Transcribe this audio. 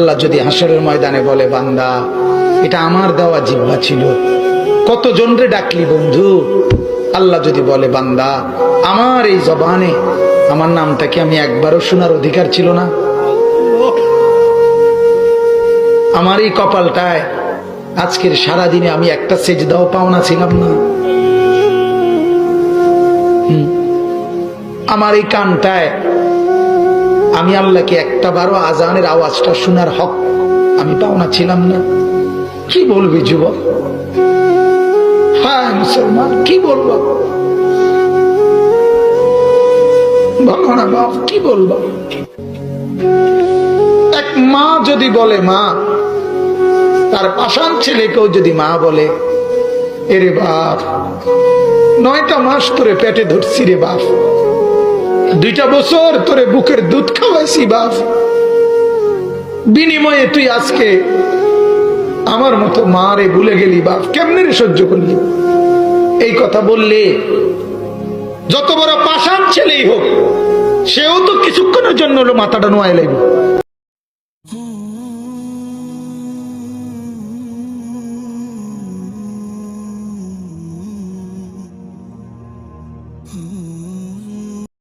আল্লাহ যদি হাসরের ময়দানে বলে, বান্দা এটা আমার দেওয়া জিহ্বা ছিল, কতজন রে ডাকলি বন্ধু। আল্লাহ যদি বলে, বান্দা আমার এই জবানে আমার নামটা কি আমি একবারও শোনার অধিকার ছিল না? আমার এই কপালটায় আজকের সারাদিনে আমি একটা সেজদাও পাওনা ছিলাম না? আমার এই কানটায় আমি আল্লাহকে একটা বারো আজানের আওয়াজটা শোনার হক আমি পাওনা ছিলাম না? কি বলবি যুবক? হ্যাঁ মুসলমান, কি বলবো? বলো না বাপ, কি বলবো? এক মা যদি বলে, মা তার পাষাণ ছেলেকেও যদি মা বলে, এরে বাপ 9টা মাস তোরে পেটে ধরছি রে বাপ, 2টা বছর তোরে বুকের দুধ খাওয়াইছি বাপ, বিনিময়ে তুই আজকে আমার মতো মা রে ভুলে গেলি বাপ, কেমনে রে সহ্য করলি? এই কথা বললে যত বড় পাষাণ ছেলেই হোক, সেও তো কিছুক্ষণের জন্য মাথাটা নোয়াই লাগবে।